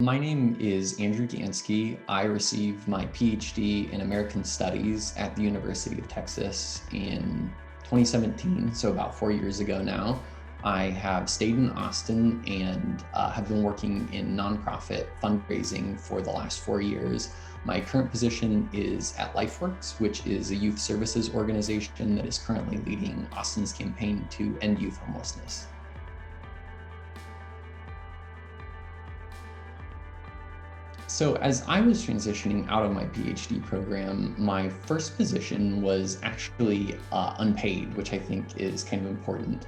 My name is Andrew Gansky. I received my PhD in American Studies at the University of Texas in 2017, so about 4 years ago now. I have stayed in Austin and have been working in nonprofit fundraising for the last 4 years. My current position is at LifeWorks, which is a youth services organization that is currently leading Austin's campaign to end youth homelessness. So as I was transitioning out of my PhD program, my first position was actually unpaid, which I think is kind of important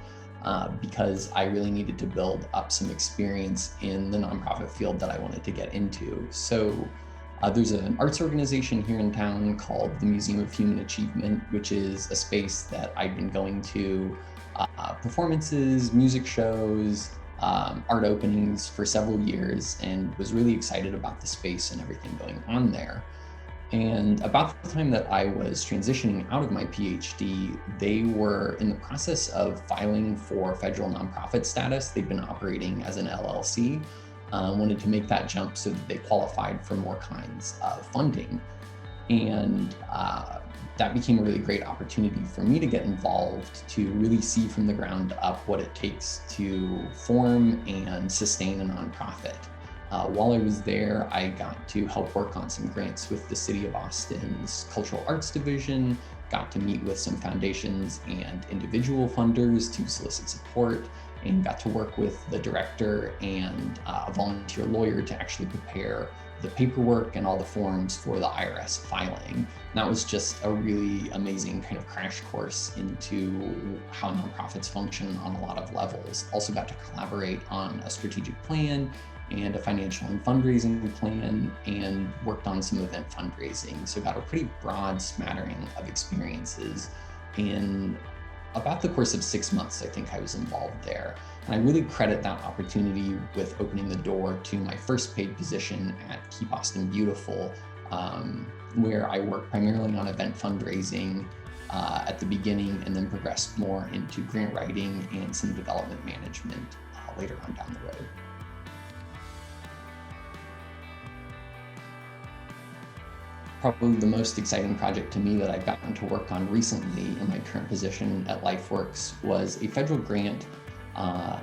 because I really needed to build up some experience in the nonprofit field that I wanted to get into. So there's an arts organization here in town called the Museum of Human Achievement, which is a space that I've been going to performances, music shows, art openings for several years, and was really excited about the space and everything going on there. And about the time that I was transitioning out of my PhD, they were in the process of filing for federal nonprofit status. They'd been operating as an LLC, wanted to make that jump so that they qualified for more kinds of funding. And that became a really great opportunity for me to get involved, to really see from the ground up what it takes to form and sustain a nonprofit. While I was there, I got to help work on some grants with the City of Austin's Cultural Arts Division, got to meet with some foundations and individual funders to solicit support, and got to work with the director and a volunteer lawyer to actually prepare the paperwork and all the forms for the IRS filing. And that was just a really amazing kind of crash course into how nonprofits function on a lot of levels. Also got to collaborate on a strategic plan and a financial and fundraising plan, and worked on some event fundraising. So got a pretty broad smattering of experiences in about the course of 6 months. I think I was involved there. And I really credit that opportunity with opening the door to my first paid position at Keep Austin Beautiful, where I worked primarily on event fundraising at the beginning, and then progressed more into grant writing and some development management later on down the road. Probably the most exciting project to me that I've gotten to work on recently in my current position at LifeWorks was a federal grant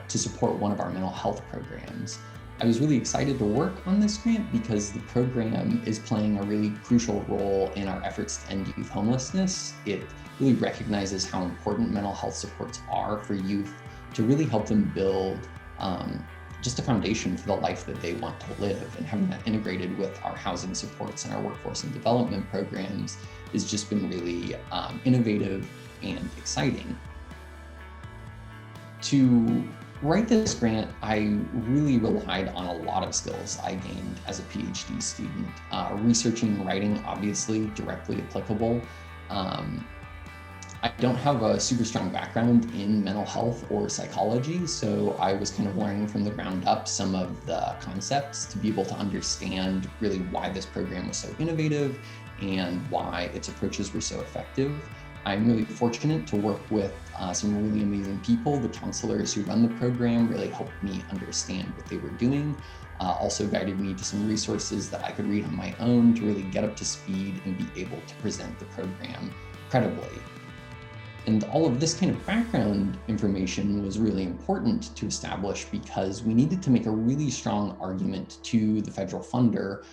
to support one of our mental health programs. I was really excited to work on this grant because the program is playing a really crucial role in our efforts to end youth homelessness. It really recognizes how important mental health supports are for youth to really help them build just a foundation for the life that they want to live, and having that integrated with our housing supports and our workforce and development programs has just been really innovative and exciting. To write this grant, I really relied on a lot of skills I gained as a PhD student. Researching and writing, obviously, directly applicable. I don't have a super strong background in mental health or psychology, so I was kind of learning from the ground up some of the concepts to be able to understand really why this program was so innovative and why its approaches were so effective. I'm really fortunate to work with some really amazing people. The counselors who run the program really helped me understand what they were doing, also guided me to some resources that I could read on my own to really get up to speed and be able to present the program credibly. And all of this kind of background information was really important to establish because we needed to make a really strong argument to the federal funder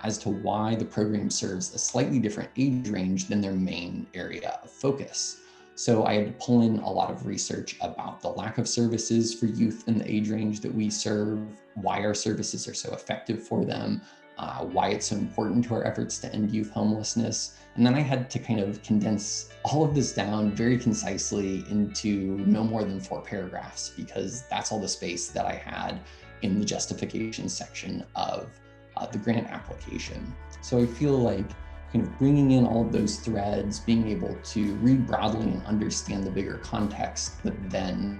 as to why the program serves a slightly different age range than their main area of focus. So I had to pull in a lot of research about the lack of services for youth in the age range that we serve, why our services are so effective for them, why it's so important to our efforts to end youth homelessness. And then I had to kind of condense all of this down very concisely into no more than 4 paragraphs, because that's all the space that I had in the justification section of the grant application. So I feel like kind of bringing in all of those threads, being able to read broadly and understand the bigger context, but then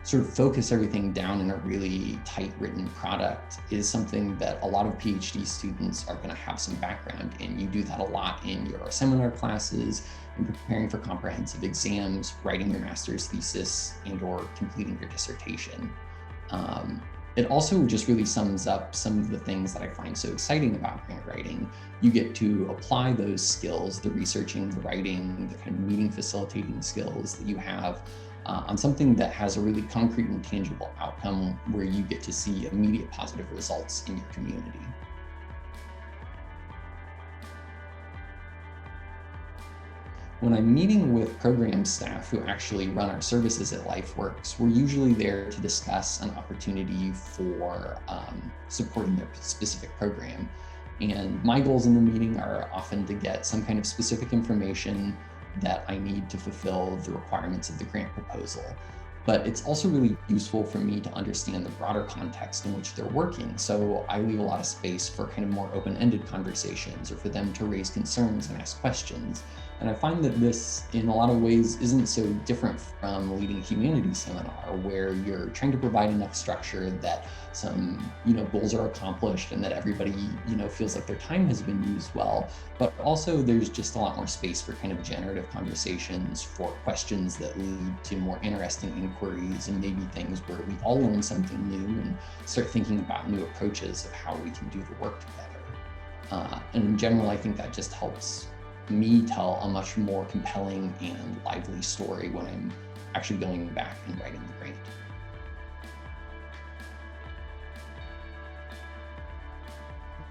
sort of focus everything down in a really tight written product is something that a lot of PhD students are going to have some background in. You do that a lot in your seminar classes, in preparing for comprehensive exams, writing your master's thesis, and or completing your dissertation. it also just really sums up some of the things that I find so exciting about grant writing. You get to apply those skills, the researching, the writing, the kind of meeting facilitating skills that you have on something that has a really concrete and tangible outcome where you get to see immediate positive results in your community. When I'm meeting with program staff who actually run our services at LifeWorks, we're usually there to discuss an opportunity for supporting their specific program. And my goals in the meeting are often to get some kind of specific information that I need to fulfill the requirements of the grant proposal. But it's also really useful for me to understand the broader context in which they're working. So I leave a lot of space for kind of more open-ended conversations or for them to raise concerns and ask questions. And I find that this, in a lot of ways, isn't so different from leading a humanities seminar, where you're trying to provide enough structure that some, goals are accomplished and that everybody, feels like their time has been used well. But also, there's just a lot more space for kind of generative conversations, for questions that lead to more interesting inquiries, and maybe things where we all learn something new and start thinking about new approaches of how we can do the work together. And in general, I think that just helps me tell a much more compelling and lively story when I'm actually going back and writing the grant.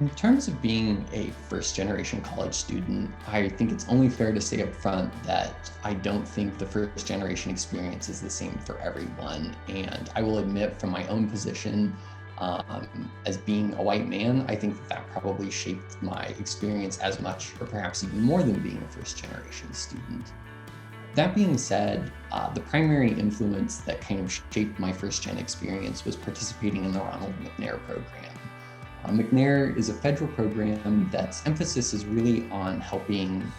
In terms of being a first generation college student, I think it's only fair to say up front that I don't think the first generation experience is the same for everyone. And I will admit, from my own position, as being a white man, I think that probably shaped my experience as much, or perhaps even more, than being a first generation student. That being said, the primary influence that kind of shaped my first gen experience was participating in the Ronald McNair program. McNair is a federal program that's emphasis is really on helping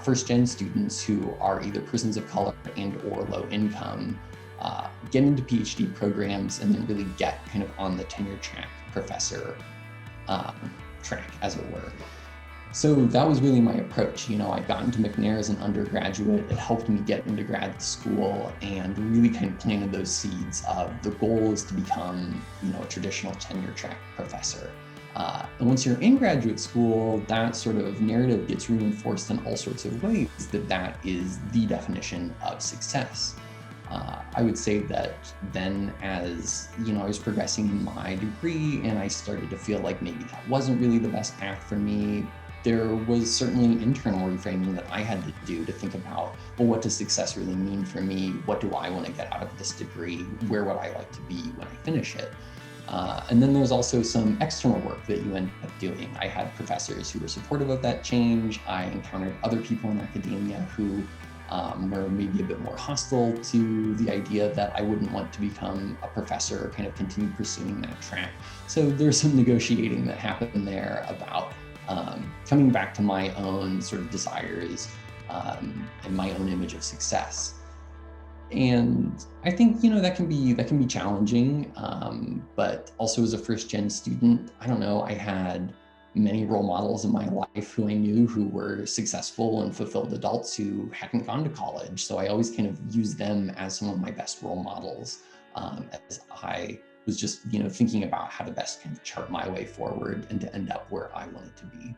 first gen students who are either persons of color and or low income get into PhD programs and then really get kind of on the tenure track professor track, as it were. So that was really my approach. I got into McNair as an undergraduate. It helped me get into grad school and really kind of planted those seeds of the goal is to become, a traditional tenure track professor. And once you're in graduate school, that sort of narrative gets reinforced in all sorts of ways that is the definition of success. I would say that then as, I was progressing in my degree and I started to feel like maybe that wasn't really the best path for me, there was certainly internal reframing that I had to do to think about, well, what does success really mean for me? What do I want to get out of this degree? Where would I like to be when I finish it? And then there's also some external work that you end up doing. I had professors who were supportive of that change. I encountered other people in academia who were maybe a bit more hostile to the idea that I wouldn't want to become a professor or kind of continue pursuing that track. So there's some negotiating that happened there about coming back to my own sort of desires and my own image of success. And I think, that can be challenging. But also as a first gen student, I don't know, I had many role models in my life who I knew who were successful and fulfilled adults who hadn't gone to college. So I always kind of used them as some of my best role models as I was just, thinking about how to best kind of chart my way forward and to end up where I wanted to be.